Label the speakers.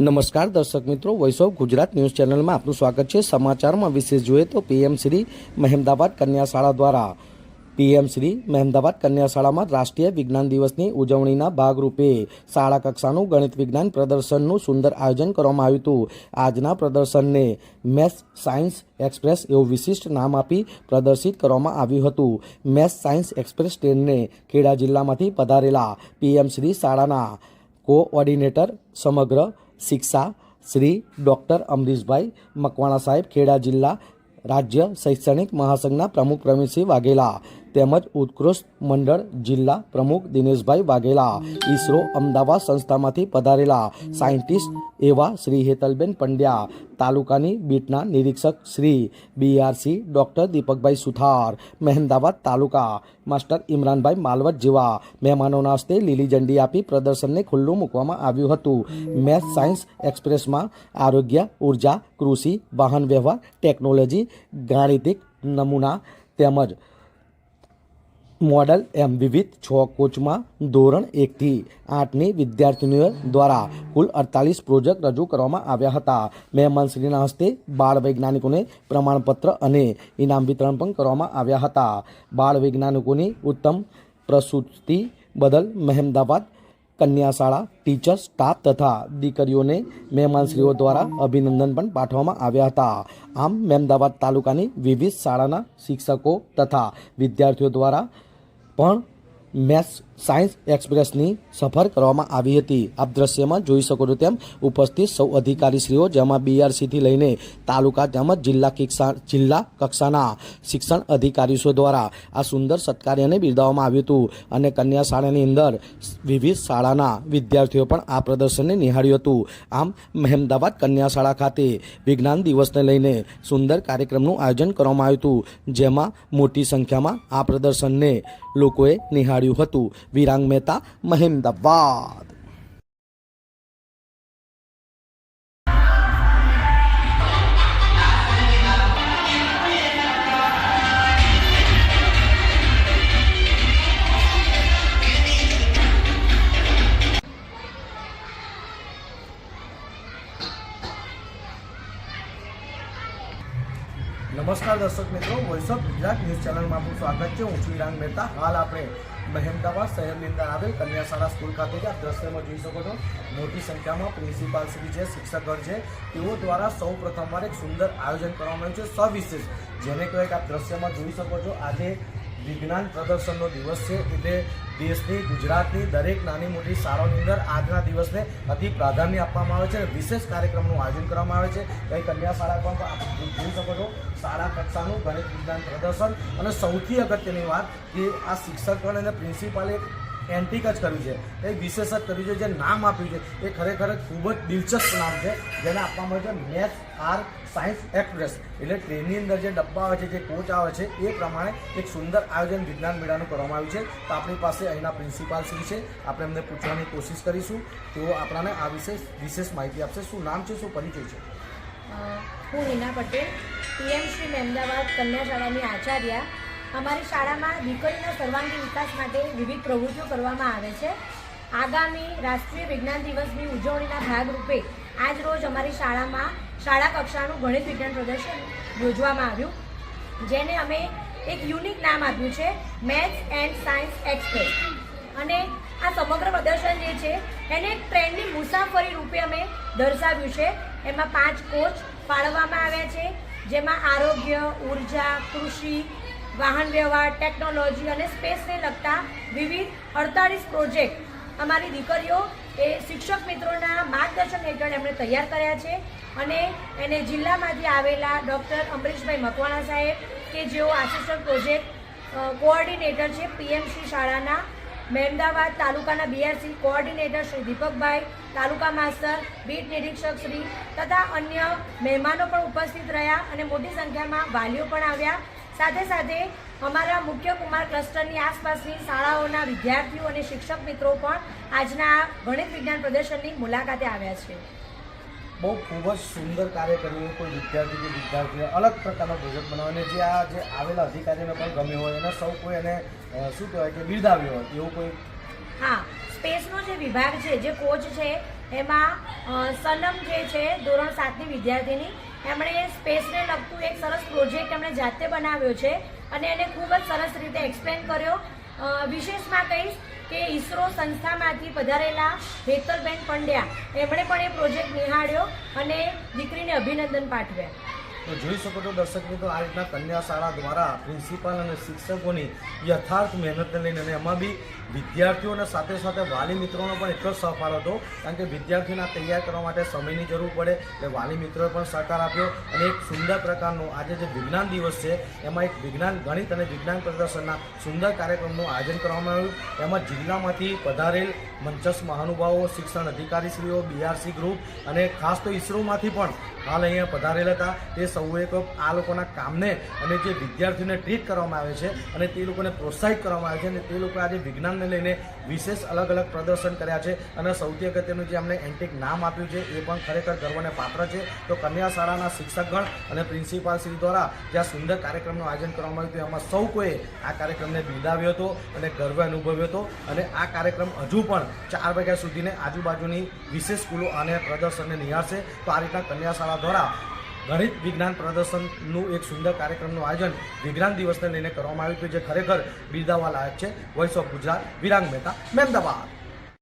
Speaker 1: નમસ્કાર દર્શક મિત્રો, વોઇસ ઓફ ગુજરાત ન્યૂઝ ચેનલમાં આપનું સ્વાગત છે। સમાચારમાં વિશેષ જોઈએ તો પીએમ શ્રી મહેમદાવાદ કન્યા શાળા દ્વારા પીએમ શ્રી મહેમદાવાદ કન્યા શાળામાં રાષ્ટ્રીય વિજ્ઞાન દિવસની ઉજવણીના ભાગરૂપે શાળા કક્ષાનું ગણિત વિજ્ઞાન પ્રદર્શનનું સુંદર આયોજન કરવામાં આવ્યું હતું। આજના પ્રદર્શનને મેથ્સ સાયન્સ એક્સપ્રેસ એવું વિશિષ્ટ નામ આપી પ્રદર્શિત કરવામાં આવ્યું હતું। મેથ્સ સાયન્સ એક્સપ્રેસ ટ્રેનને ખેડા જિલ્લામાંથી પધારેલા પીએમ શ્રી શાળાના કોઓર્ડિનેટર સમગ્ર शिक्षा श्री डॉक्टर अमरीशभाई मकवाणा साहेब, खेड़ा जिला राज्य शैक्षणिक महासंघना प्रमुख प्रवीणसिंह वाघेला તેમજ ઉત્કૃષ્ટ મંડળ જિલ્લા પ્રમુખ દિનેશભાઈ વાઘેલા, ઈસરો અમદાવાદ સંસ્થામાંથી પધારેલા સાયન્ટિસ્ટ એવા શ્રી હેતલબેન પંડ્યા, તાલુકાની બીટના નિરીક્ષક શ્રી બીઆરસી ડૉક્ટર દીપકભાઈ સુથાર, મહેમદાવાદ તાલુકા માસ્ટર ઇમરાનભાઈ માલવટ જેવા મહેમાનોના હસ્તે લીલી ઝંડી આપી પ્રદર્શનને ખુલ્લું મૂકવામાં આવ્યું હતું। મેથ્સ સાયન્સ એક્સપ્રેસમાં આરોગ્ય, ઉર્જા, કૃષિ, વાહન વ્યવહાર, ટેકનોલોજી, ગાણિતિક નમૂના તેમજ मॉडल एम विविध 6 कोचમાં ધોરણ 1 થી 8ની વિદ્યાર્થીનીઓ દ્વારા કુલ 48 પ્રોજેક્ટ રજૂ કરવામાં આવ્યા હતા। મહેમાનશ્રીના હસ્તે બાળ વૈજ્ઞાનિકોને પ્રમાણપત્ર અને ઇનામ વિતરણ પણ કરવામાં આવ્યા હતા। બાળ વૈજ્ઞાનિકોની ઉત્તમ પ્રસ્તુતિ બદલ મહેમદાવાદ કન્યા શાળા ટીચર સ્ટાફ તથા દીકરીઓને મહેમાનશ્રીઓ દ્વારા અભિનંદન પણ પાઠવવામાં આવ્યા હતા। આમ મહેમદાવાદ તાલુકાની વિવિધ શાળાના શિક્ષકો તથા વિદ્યાર્થીઓ દ્વારા પણ મેથ્સ સાયન્સ એક્સપ્રેસની સફર કરવામાં આવી હતી। આપ દ્રશ્યમાં જોઈ શકો છો તેમ ઉપસ્થિત સૌ અધિકારીશ્રીઓ, જેમાં બીઆરસીથી લઈને તાલુકા તેમજ જિલ્લા કક્ષાના શિક્ષણ અધિકારીઓ દ્વારા આ સુંદર સત્કાર્યને બિરદાવવામાં આવ્યું હતું અને કન્યા શાળાની અંદર વિવિધ શાળાના વિદ્યાર્થીઓ પણ આ પ્રદર્શનને નિહાળ્યું હતું। આમ મહેમદાવાદ કન્યા શાળા ખાતે વિજ્ઞાન દિવસને લઈને સુંદર કાર્યક્રમનું આયોજન કરવામાં આવ્યું હતું, જેમાં મોટી સંખ્યામાં આ પ્રદર્શનને લોકોએ નિહાળ્યું હતું। વિરાંગ મહેતા, મહેમદાવાદ। नमस्कार दर्शक मित्रों, voice of Gujarat news channel में आपको स्वागत है। हूँ છું વિરાંગ મહેતા। हाल આપણે મહેમદાવાદ શહેરની અંદર આવેલ કન્યા શાળા સ્કૂલ ખાતે આપ દ્રશ્યમાં જોઈ શકો છો મોટી સંખ્યામાં પ્રિન્સિપાલ શ્રી છે, શિક્ષકગણ છે, તેઓ દ્વારા સૌ પ્રથમવાર એક સુંદર આયોજન કરવામાં આવ્યું છે સવિશેષ, જેને કહેવાય કે આપ દ્રશ્યમાં જોઈ શકો છો આજે વિજ્ઞાન પ્રદર્શનનો દિવસ છે, એટલે દેશની ગુજરાતની દરેક નાની મોટી શાળાઓની અંદર આજના દિવસને અતિ પ્રાધાન્ય આપવામાં આવે છે અને વિશેષ કાર્યક્રમનું આયોજન કરવામાં આવે છે। કઈ કન્યા શાળા પણ આપ જોઈ શકો છો શાળા કક્ષાનું ગણિત વિજ્ઞાન પ્રદર્શન, અને સૌથી અગત્યની વાત કે આ શિક્ષકગણ અને પ્રિન્સિપાલે એન્ટિક જ કર્યું છે, એ વિશેષ જ કર્યું છે, જે નામ આપ્યું છે એ ખરેખર ખૂબ જ દિલચસ્પ નામ છે, જેને આપવામાં આવે છે મેથ્સ આર સાયન્સ એક્સપ્રેસ। એટલે ટ્રેનની અંદર જે ડબ્બા આવે છે, જે કોચ આવે છે, એ પ્રમાણે એક સુંદર આયોજન વિજ્ઞાન મેળાનું કરવામાં આવ્યું છે। તો આપણી પાસે અહીંના પ્રિન્સિપાલ શ્રી છે, આપણે એમને પૂછવાની કોશિશ કરીશું, તેઓ આપણાને આ વિશે વિશેષ માહિતી આપશે। શું નામ છે, શું પરિચય છે?
Speaker 2: હું હિના પટેલ, પીએમ શ્રી મહેમદાવાદ કન્યા શાળાની આચાર્ય। અમારી શાળામાં દીકરીના સર્વાંગી વિકાસ માટે વિવિધ પ્રવૃત્તિઓ કરવામાં આવે છે। આગામી રાષ્ટ્રીય વિજ્ઞાન દિવસની ઉજવણીના ભાગરૂપે આજ રોજ અમારી શાળામાં શાળા કક્ષાનું ગણિત વિજ્ઞાન પ્રદર્શન યોજવામાં આવ્યું, જેને અમે એક યુનિક નામ આપ્યું છે મેથ્સ એન્ડ સાયન્સ એક્સપ્રેસ। અને આ સમગ્ર પ્રદર્શન જે છે એને એક ટ્રેનની મુસાફરી રૂપે અમે દર્શાવ્યું છે। એમાં 5 કોચ ફાળવવામાં આવ્યા છે, જેમાં આરોગ્ય, ઉર્જા, કૃષિ, વાહન વ્યવહાર, ટેકનોલોજી અને સ્પેસને લગતા વિવિધ 48 પ્રોજેક્ટ અમારી દીકરીઓ એ શિક્ષક મિત્રોના માર્ગદર્શન હેઠળ એમણે તૈયાર કર્યા છે અને એને જિલ્લામાંથી આવેલા ડૉક્ટર અમરીશભાઈ મકવાણા સાહેબ કે જેઓ આસિસ્ટન્ટ પ્રોજેક્ટ કોઓર્ડિનેટર છે પીએમસી શાળાના, મહેમદાવાદ તાલુકાના બીઆરસી કોઓર્ડિનેટર શ્રી દીપકભાઈ, તાલુકા માસ્ટર, બીટ નિરીક્ષક શ્રી તથા અન્ય મહેમાનો પણ ઉપસ્થિત રહ્યા અને મોટી સંખ્યામાં વાલીઓ પણ આવ્યા। સાથે સાથે અમારા મુખ્ય કુમાર ક્લસ્ટરની આસપાસની શાળાઓના વિદ્યાર્થીઓ અને શિક્ષક મિત્રો પણ આજના ગણિત વિજ્ઞાન પ્રદર્શનની મુલાકાતે આવ્યા છે।
Speaker 1: બહુ ખૂબ જ સુંદર કાર્ય કર્યું। કોઈ વિદ્યાર્થીઓ અલગ પ્રકારનો પ્રોજેક્ટ બનાવ્યો અને જે આવેલા અધિકારીઓને પણ ગમ્યો હોય અને સૌ કોઈ એને શું કહેવાય કે બિરદાવ્યો હોય એવું કોઈ
Speaker 2: હા, સ્પેસનો જે વિભાગ છે, જે કોચ છે, એમાં સનમ જે છે ધોરણ 7ની વિદ્યાર્થીની, એમણે સ્પેસને લગતું એક સરસ પ્રોજેક્ટ એમણે જાતે બનાવ્યો છે અને એને ખૂબ જ સરસ રીતે એક્સપ્લેન કર્યો. વિશેષમાં કહીશ કે ઈસરો સંસ્થામાંથી પધારેલા હેતલબેન પંડ્યા એમણે પણ એ પ્રોજેક્ટ નિહાળ્યો અને દીકરીને અભિનંદન પાઠવ્યા.
Speaker 1: તો જોઈ શકો છો દર્શક મિત્રો, આ રીતના કન્યા શાળા દ્વારા પ્રિન્સિપાલ અને શિક્ષકોની યથાર્થ મહેનતને લઈને, અને એમાં બી વિદ્યાર્થીઓ અને સાથે સાથે વાલી મિત્રોનો પણ એટલો જ સહકાર હતો, કારણ કે વિદ્યાર્થીઓને તૈયાર કરવા માટે સમયની જરૂર પડે એટલે વાલી મિત્રોએ પણ સહકાર આપ્યો. અને એક સુંદર પ્રકારનો આજે જે વિજ્ઞાન દિવસ છે એમાં એક વિજ્ઞાન ગણિત અને વિજ્ઞાન પ્રદર્શનના સુંદર કાર્યક્રમનું આયોજન કરવામાં આવ્યું. એમાં જિલ્લામાંથી પધારેલ મંચસ્થ મહાનુભાવો, શિક્ષણ અધિકારીશ્રીઓ, બીઆરસી ગ્રુપ અને ખાસ તો ઈસરોમાંથી પણ હાલ અહીંયા પધારેલ હતા. તે સૌએ આ લોકોના કામને અને જે વિદ્યાર્થીઓને ટ્રીટ કરવામાં આવે છે અને તે લોકોને પ્રોત્સાહિત કરવામાં આવે છે, અને તે લોકો આજે વિજ્ઞાનને લઈને વિશેષ અલગ અલગ પ્રદર્શન કર્યા છે. અને સૌથી અગત્યનું જે અમને એન્ટિક નામ આપ્યું છે એ પણ ખરેખર ગર્વને પાત્ર છે. તો કન્યા શાળાના શિક્ષકગણ અને પ્રિન્સિપાલ શ્રી દ્વારા જે આ સુંદર કાર્યક્રમનું આયોજન કરવામાં આવ્યું હતું, એમાં સૌ કોઈએ આ કાર્યક્રમને બિરદાવ્યો હતો અને ગર્વ અનુભવ્યો હતો. અને આ કાર્યક્રમ હજુ પણ 4 વાગ્યા સુધીને આજુબાજુની વિશેષ સ્કૂલો આને પ્રદર્શનને નિહાળશે. તો આ રીતના કન્યા શાળા દ્વારા ગણિત વિજ્ઞાન પ્રદર્શનનું એક સુંદર કાર્યક્રમનું આયોજન વિજ્ઞાન દિવસને લઈને કરવામાં આવ્યું હતું, જે ખરેખર બિરદાવવા લાયક છે. Voice of Gujarat, Virang Mehta, Mehmedabad.